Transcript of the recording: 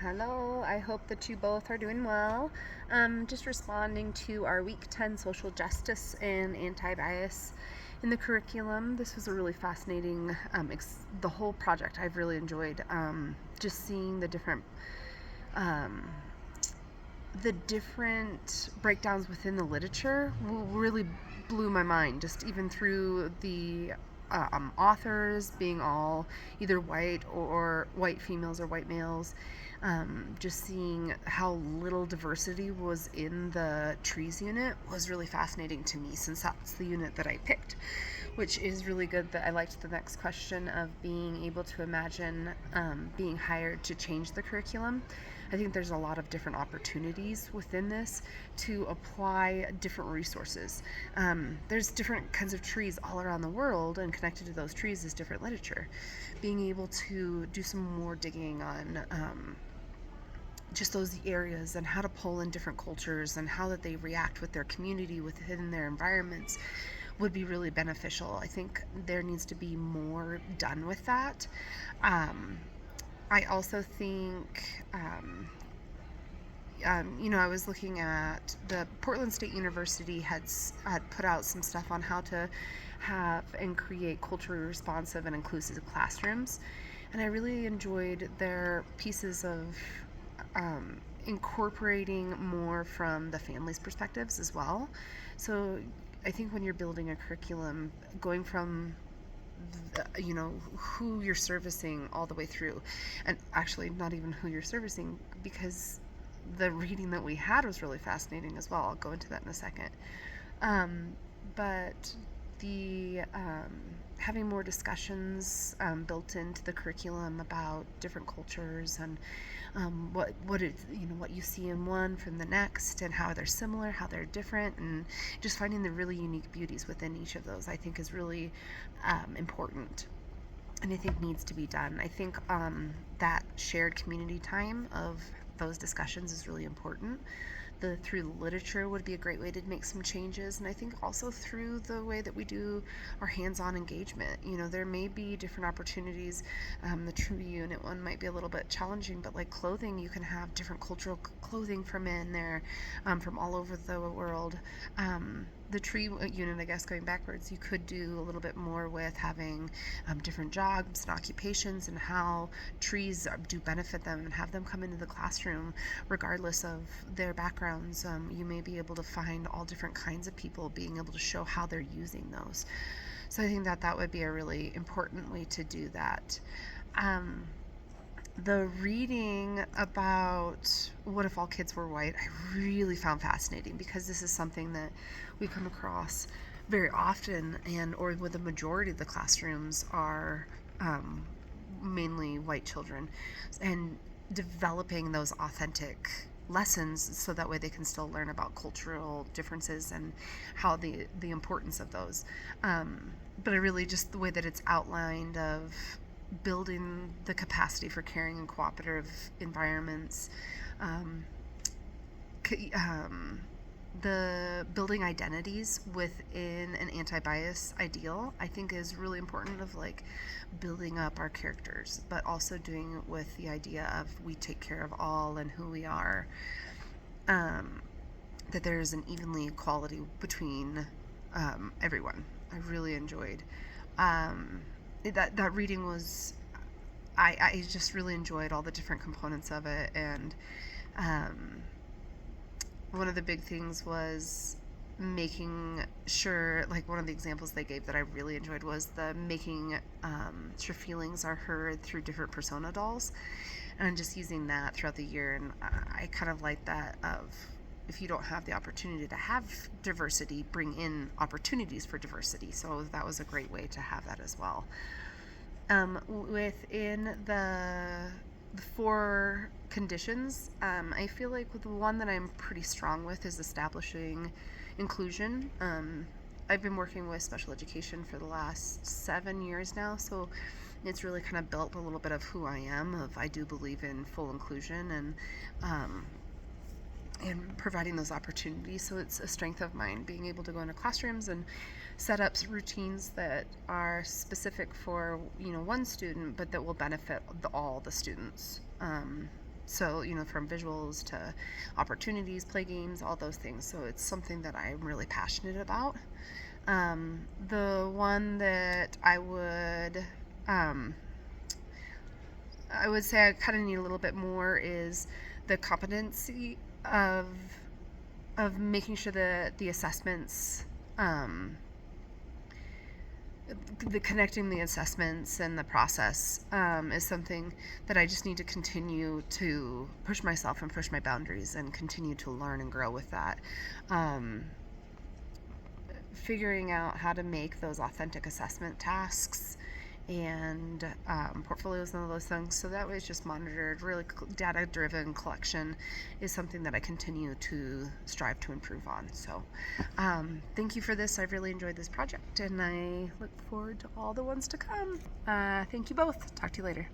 Hello, I hope that you both are doing well. Just responding to our Week 10 social justice and anti bias in the curriculum. This was a really fascinating, the whole project I've really enjoyed. Just seeing um, the different breakdowns within the literature really blew my mind, just even through the authors being all either white females or white males. Just seeing how little diversity was in the trees unit was really fascinating to me, since that's the unit that I picked, which is really good. That I liked the next question of being able to imagine being hired to change the curriculum. I think there's a lot of different opportunities within this to apply different resources. There's different kinds of trees all around the world, and connected to those trees is different literature. Being able to do some more digging on just those areas and how to pull in different cultures and how that they react with their community within their environments would be really beneficial. I think there needs to be more done with that. I also think, I was looking at the Portland State University had put out some stuff on how to have and create culturally responsive and inclusive classrooms, and I really enjoyed their pieces of incorporating more from the families' perspectives as well. So I think when you're building a curriculum, going from who you're servicing all the way through, and actually not even who you're servicing, because the reading that we had was really fascinating as well. I'll go into that in a second. But the having more discussions built into the curriculum about different cultures, and what you see in one from the next, and how they're similar, how they're different, and just finding the really unique beauties within each of those, I think, is really important, and I think needs to be done. I think that shared community time of those discussions is really important. Through literature would be a great way to make some changes, and I think also through the way that we do our hands-on engagement. There may be different opportunities. The tree unit one might be a little bit challenging, but like clothing, you can have different cultural clothing from in there, from all over the world. The tree unit, I guess, going backwards, you could do a little bit more with having different jobs and occupations, and how trees do benefit them, and have them come into the classroom regardless of their backgrounds. You may be able to find all different kinds of people being able to show how they're using those. So I think that that would be a really important way to do that. The reading about what if all kids were white, I really found fascinating, because this is something that we come across very often, and or with the majority of the classrooms are mainly white children, and developing those authentic lessons so that way they can still learn about cultural differences and how the importance of those. But I really, just the way that it's outlined of building the capacity for caring and cooperative environments, um, the building identities within an anti-bias ideal, I think, is really important, of like building up our characters, but also doing it with the idea of we take care of all and who we are, that there is an evenly equality between everyone. I really enjoyed that reading. I just really enjoyed all the different components of it, and one of the big things was making sure, like, one of the examples they gave that I really enjoyed was the making sure feelings are heard through different persona dolls, and just using that throughout the year. And I kind of like that, of if you don't have the opportunity to have diversity, bring in opportunities for diversity. So that was a great way to have that as well. Within the four conditions, I feel like the one that I'm pretty strong with is establishing inclusion. I've been working with special education for the last 7 years now, so it's really kind of built a little bit of who I am. Of I do believe in full inclusion, and providing those opportunities. So it's a strength of mine, being able to go into classrooms and set up routines that are specific for one student, but that will benefit all the students. So, from visuals to opportunities, play games, all those things. So it's something that I'm really passionate about. The one that I would say I kind of need a little bit more is the competency of making sure that the assessments, the connecting the assessments and the process, is something that I just need to continue to push myself and push my boundaries and continue to learn and grow with that. Figuring out how to make those authentic assessment tasks and portfolios and all those things, so that way it's just monitored. Really data driven collection is something that I continue to strive to improve on. So thank you for this. I've really enjoyed this project and I look forward to all the ones to come. Thank you both. Talk to you later.